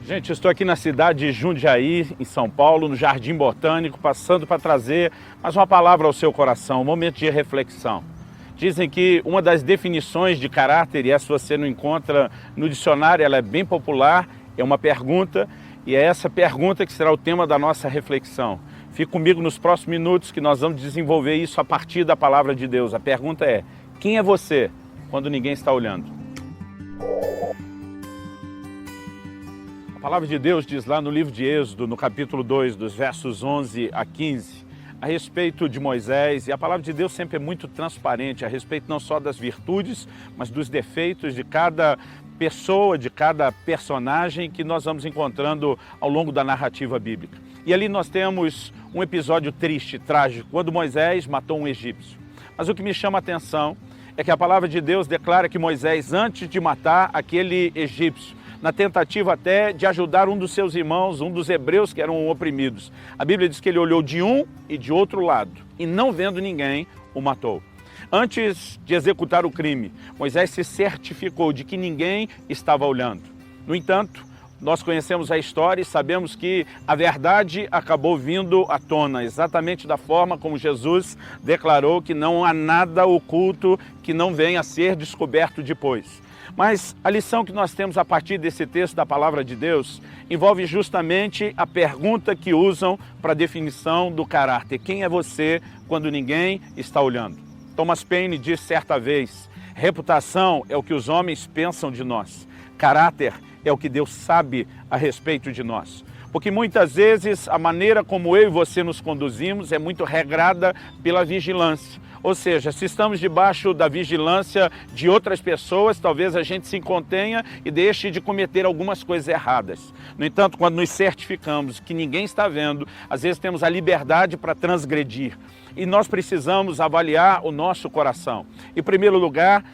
Gente, eu estou aqui na cidade de Jundiaí, em São Paulo, no Jardim Botânico, passando para trazer mais uma palavra ao seu coração, um momento de reflexão. Dizem que uma das definições de caráter, e essa você não encontra no dicionário, ela é bem popular, é uma pergunta, e é essa pergunta que será o tema da nossa reflexão. Fique comigo nos próximos minutos que nós vamos desenvolver isso a partir da palavra de Deus. A pergunta é: quem é você quando ninguém está olhando? A palavra de Deus diz lá no livro de Êxodo, no capítulo 2, dos versos 11 a 15, a respeito de Moisés, e a palavra de Deus sempre é muito transparente, a respeito não só das virtudes, mas dos defeitos de cada pessoa, de cada personagem que nós vamos encontrando ao longo da narrativa bíblica. E ali nós temos um episódio triste, trágico, quando Moisés matou um egípcio. Mas o que me chama a atenção é que a palavra de Deus declara que Moisés, antes de matar aquele egípcio, na tentativa até de ajudar um dos seus irmãos, um dos hebreus que eram oprimidos, a Bíblia diz que ele olhou de um e de outro lado, e não vendo ninguém, o matou. Antes de executar o crime, Moisés se certificou de que ninguém estava olhando. No entanto, nós conhecemos a história e sabemos que a verdade acabou vindo à tona, exatamente da forma como Jesus declarou que não há nada oculto que não venha a ser descoberto depois. Mas a lição que nós temos a partir desse texto da palavra de Deus envolve justamente a pergunta que usam para a definição do caráter. Quem é você quando ninguém está olhando? Thomas Paine disse certa vez: reputação é o que os homens pensam de nós. Caráter é o que Deus sabe a respeito de nós. Porque muitas vezes a maneira como eu e você nos conduzimos é muito regrada pela vigilância. Ou seja, se estamos debaixo da vigilância de outras pessoas, talvez a gente se contenha e deixe de cometer algumas coisas erradas. No entanto, quando nos certificamos que ninguém está vendo, às vezes temos a liberdade para transgredir. E nós precisamos avaliar o nosso coração. Em primeiro lugar,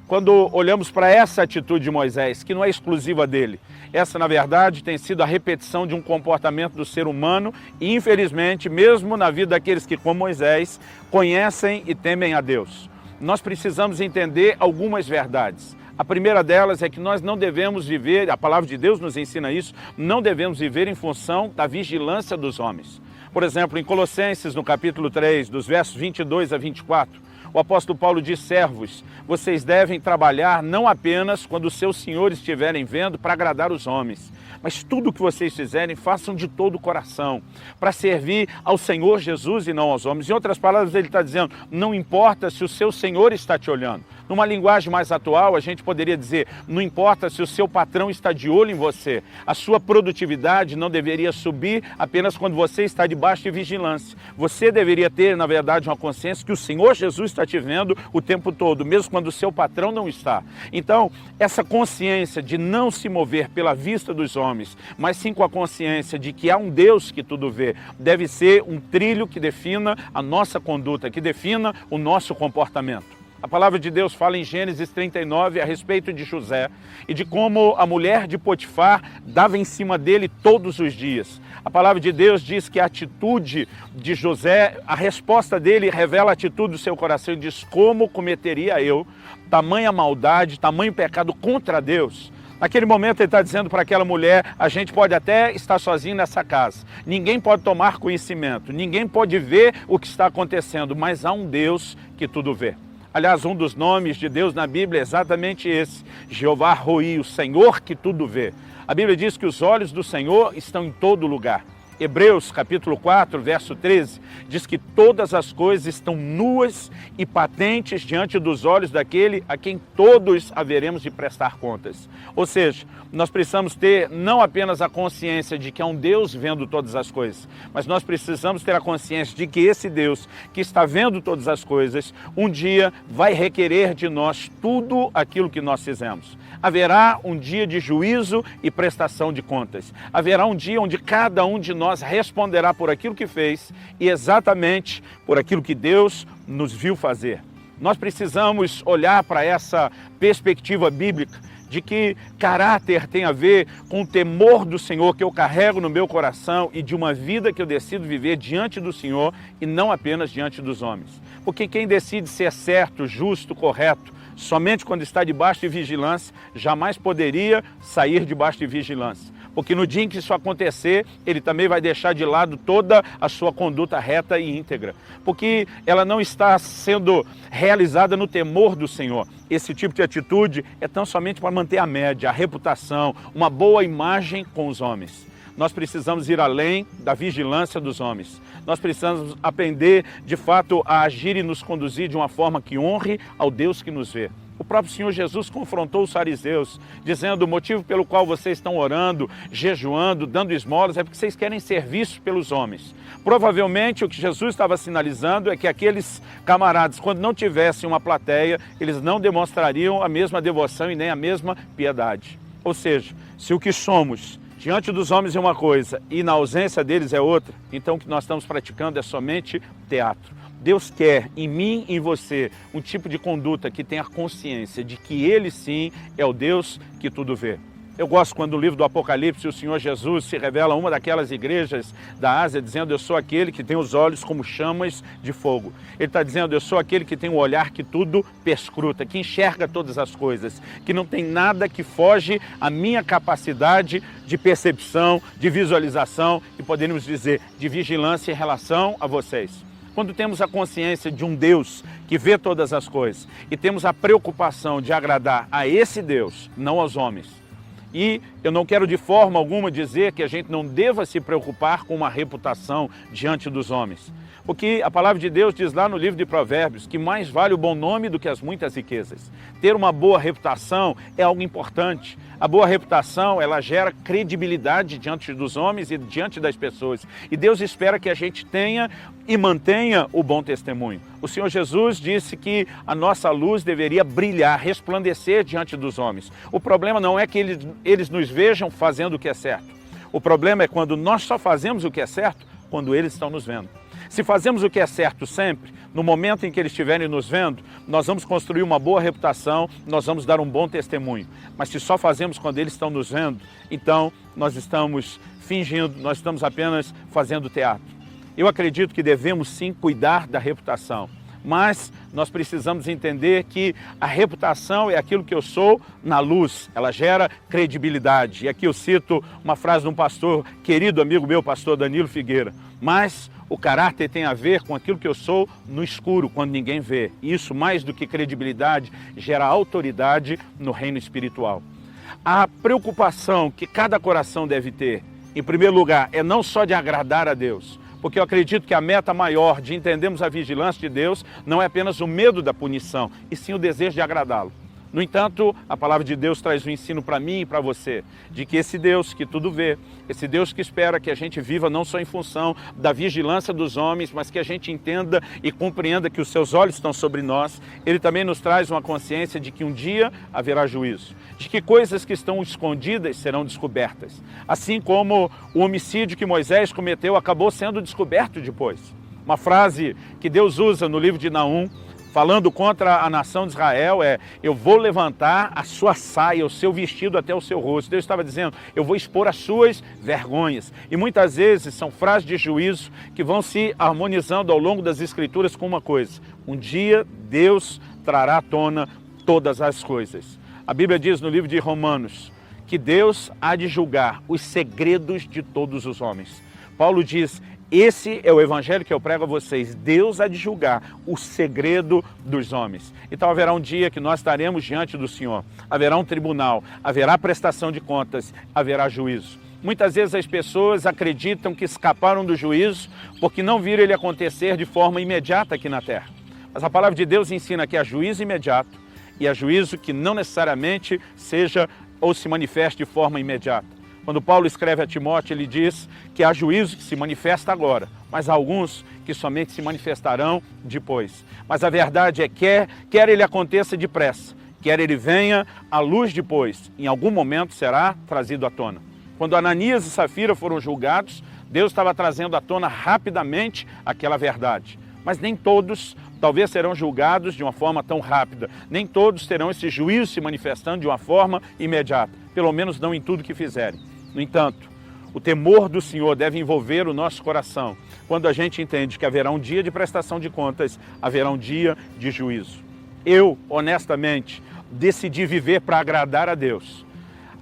quando olhamos para essa atitude de Moisés, que não é exclusiva dele, essa, na verdade, tem sido a repetição de um comportamento do ser humano e, infelizmente, mesmo na vida daqueles que, como Moisés, conhecem e temem a Deus. Nós precisamos entender algumas verdades. A primeira delas é que nós não devemos viver, a palavra de Deus nos ensina isso, não devemos viver em função da vigilância dos homens. Por exemplo, em Colossenses, no capítulo 3, dos versos 22 a 24, o apóstolo Paulo diz: servos, vocês devem trabalhar não apenas quando os seus senhores estiverem vendo para agradar os homens, mas tudo o que vocês fizerem, façam de todo o coração, para servir ao Senhor Jesus e não aos homens. Em outras palavras, ele está dizendo: não importa se o seu Senhor está te olhando. Numa linguagem mais atual, a gente poderia dizer: não importa se o seu patrão está de olho em você. A sua produtividade não deveria subir apenas quando você está debaixo de vigilância. Você deveria ter, na verdade, uma consciência que o Senhor Jesus está te vendo o tempo todo, mesmo quando o seu patrão não está. Então, essa consciência de não se mover pela vista dos homens, mas sim com a consciência de que há um Deus que tudo vê, deve ser um trilho que defina a nossa conduta, que defina o nosso comportamento. A palavra de Deus fala em Gênesis 39 a respeito de José e de como a mulher de Potifar dava em cima dele todos os dias. A palavra de Deus diz que a atitude de José, a resposta dele revela a atitude do seu coração e diz: como cometeria eu tamanha maldade, tamanho pecado contra Deus? Naquele momento ele está dizendo para aquela mulher: a gente pode até estar sozinho nessa casa, ninguém pode tomar conhecimento, ninguém pode ver o que está acontecendo, mas há um Deus que tudo vê. Aliás, um dos nomes de Deus na Bíblia é exatamente esse: Jeová Roi, o Senhor que tudo vê. A Bíblia diz que os olhos do Senhor estão em todo lugar. Hebreus, capítulo 4, verso 13, diz que todas as coisas estão nuas e patentes diante dos olhos daquele a quem todos haveremos de prestar contas. Ou seja, nós precisamos ter não apenas a consciência de que há um Deus vendo todas as coisas, mas nós precisamos ter a consciência de que esse Deus que está vendo todas as coisas, um dia vai requerer de nós tudo aquilo que nós fizemos. Haverá um dia de juízo e prestação de contas. Haverá um dia onde cada um de nós responderá por aquilo que fez e exatamente por aquilo que Deus nos viu fazer. Nós precisamos olhar para essa perspectiva bíblica de que caráter tem a ver com o temor do Senhor que eu carrego no meu coração e de uma vida que eu decido viver diante do Senhor e não apenas diante dos homens. Porque quem decide ser certo, justo, correto, somente quando está debaixo de vigilância, jamais poderia sair debaixo de vigilância. porque no dia em que isso acontecer, ele também vai deixar de lado toda a sua conduta reta e íntegra, porque ela não está sendo realizada no temor do Senhor. Esse tipo de atitude é tão somente para manter a média, a reputação, uma boa imagem com os homens. Nós precisamos ir além da vigilância dos homens. Nós precisamos aprender, de fato, a agir e nos conduzir de uma forma que honre ao Deus que nos vê. O próprio Senhor Jesus confrontou os fariseus, dizendo: o motivo pelo qual vocês estão orando, jejuando, dando esmolas, é porque vocês querem ser vistos pelos homens. Provavelmente o que Jesus estava sinalizando é que aqueles camaradas, quando não tivessem uma plateia, eles não demonstrariam a mesma devoção e nem a mesma piedade. Ou seja, se o que somos diante dos homens é uma coisa e na ausência deles é outra, então o que nós estamos praticando é somente teatro. Deus quer em mim e em você um tipo de conduta que tenha consciência de que Ele sim é o Deus que tudo vê. Eu gosto quando no livro do Apocalipse o Senhor Jesus se revela a uma daquelas igrejas da Ásia, dizendo: eu sou aquele que tem os olhos como chamas de fogo. Ele está dizendo: eu sou aquele que tem um olhar que tudo perscruta, que enxerga todas as coisas, que não tem nada que foge à minha capacidade de percepção, de visualização e, poderíamos dizer, de vigilância em relação a vocês. Quando temos a consciência de um Deus que vê todas as coisas e temos a preocupação de agradar a esse Deus, não aos homens. E eu não quero de forma alguma dizer que a gente não deva se preocupar com uma reputação diante dos homens. Porque a palavra de Deus diz lá no livro de Provérbios que mais vale o bom nome do que as muitas riquezas. Ter uma boa reputação é algo importante. A boa reputação, ela gera credibilidade diante dos homens e diante das pessoas. E Deus espera que a gente tenha e mantenha o bom testemunho. O Senhor Jesus disse que a nossa luz deveria brilhar, resplandecer diante dos homens. O problema não é que eles nos vejam fazendo o que é certo. O problema é quando nós só fazemos o que é certo quando eles estão nos vendo. Se fazemos o que é certo sempre, no momento em que eles estiverem nos vendo, nós vamos construir uma boa reputação, nós vamos dar um bom testemunho. Mas se só fazemos quando eles estão nos vendo, então nós estamos fingindo, nós estamos apenas fazendo teatro. Eu acredito que devemos sim cuidar da reputação, mas nós precisamos entender que a reputação é aquilo que eu sou na luz, ela gera credibilidade. E aqui eu cito uma frase de um pastor, querido amigo meu, pastor Danilo Figueira: mas o caráter tem a ver com aquilo que eu sou no escuro, quando ninguém vê. Isso, mais do que credibilidade, gera autoridade no reino espiritual. A preocupação que cada coração deve ter, em primeiro lugar, é não só de agradar a Deus, porque eu acredito que a meta maior de entendermos a vigilância de Deus não é apenas o medo da punição, e sim o desejo de agradá-lo. No entanto, a palavra de Deus traz um ensino para mim e para você, de que esse Deus que tudo vê, esse Deus que espera que a gente viva não só em função da vigilância dos homens, mas que a gente entenda e compreenda que os seus olhos estão sobre nós, Ele também nos traz uma consciência de que um dia haverá juízo, de que coisas que estão escondidas serão descobertas, assim como o homicídio que Moisés cometeu acabou sendo descoberto depois. Uma frase que Deus usa no livro de Naum, falando contra a nação de Israel, é: eu vou levantar a sua saia, o seu vestido até o seu rosto. Deus estava dizendo: eu vou expor as suas vergonhas. E muitas vezes são frases de juízo que vão se harmonizando ao longo das Escrituras com uma coisa: um dia Deus trará à tona todas as coisas. A Bíblia diz no livro de Romanos que Deus há de julgar os segredos de todos os homens. Paulo diz: esse é o evangelho que eu prego a vocês. Deus há de julgar o segredo dos homens. Então haverá um dia que nós estaremos diante do Senhor. Haverá um tribunal, haverá prestação de contas, haverá juízo. Muitas vezes as pessoas acreditam que escaparam do juízo porque não viram ele acontecer de forma imediata aqui na terra. Mas a palavra de Deus ensina que há juízo imediato e há juízo que não necessariamente seja ou se manifeste de forma imediata. Quando Paulo escreve a Timóteo, ele diz que há juízo que se manifesta agora, mas há alguns que somente se manifestarão depois. Mas a verdade é que quer ele aconteça depressa, quer ele venha à luz depois, em algum momento será trazido à tona. Quando Ananias e Safira foram julgados, Deus estava trazendo à tona rapidamente aquela verdade. Mas nem todos talvez serão julgados de uma forma tão rápida. Nem todos terão esse juízo se manifestando de uma forma imediata. Pelo menos não em tudo que fizerem. No entanto, o temor do Senhor deve envolver o nosso coração quando a gente entende que haverá um dia de prestação de contas, haverá um dia de juízo. Eu, honestamente, decidi viver para agradar a Deus.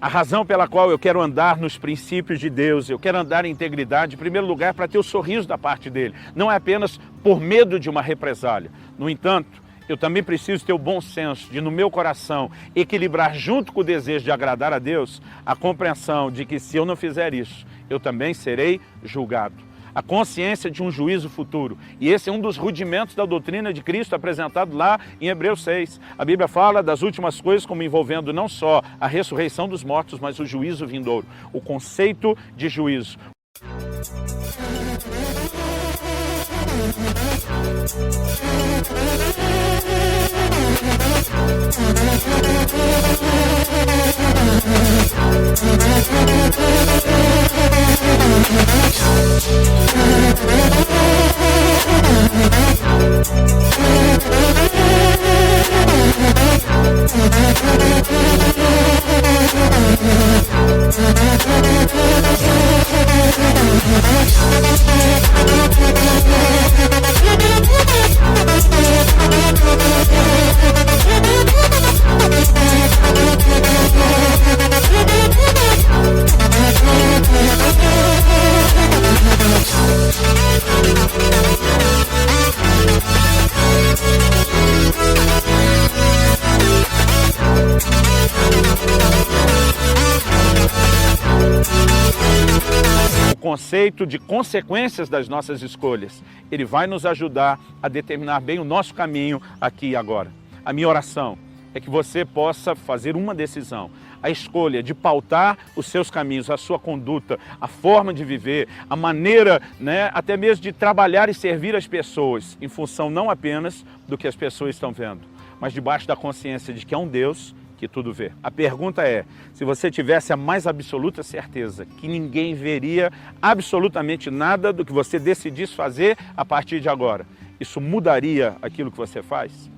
A razão pela qual eu quero andar nos princípios de Deus, eu quero andar em integridade, em primeiro lugar, para ter o sorriso da parte dele. Não é apenas por medo de uma represália. No entanto, eu também preciso ter o bom senso de, no meu coração, equilibrar junto com o desejo de agradar a Deus, a compreensão de que se eu não fizer isso, eu também serei julgado. A consciência de um juízo futuro. E esse é um dos rudimentos da doutrina de Cristo apresentado lá em Hebreus 6. A Bíblia fala das últimas coisas como envolvendo não só a ressurreição dos mortos, mas o juízo vindouro. O conceito de juízo. Conceito de consequências das nossas escolhas. Ele vai nos ajudar a determinar bem o nosso caminho aqui e agora. A minha oração é que você possa fazer uma decisão, a escolha de pautar os seus caminhos, a sua conduta, a forma de viver, a maneira, até mesmo de trabalhar e servir as pessoas, em função não apenas do que as pessoas estão vendo, mas debaixo da consciência de que há um Deus que tudo vê. A pergunta é, se você tivesse a mais absoluta certeza que ninguém veria absolutamente nada do que você decidisse fazer a partir de agora, isso mudaria aquilo que você faz?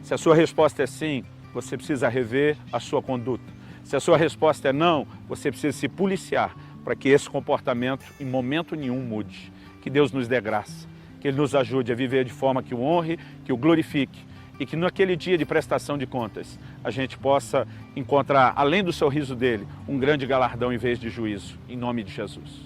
Se a sua resposta é sim, você precisa rever a sua conduta. Se a sua resposta é não, você precisa se policiar para que esse comportamento em momento nenhum mude. Que Deus nos dê graça, que Ele nos ajude a viver de forma que o honre, que o glorifique, e que naquele dia de prestação de contas a gente possa encontrar, além do sorriso dele, um grande galardão em vez de juízo, em nome de Jesus.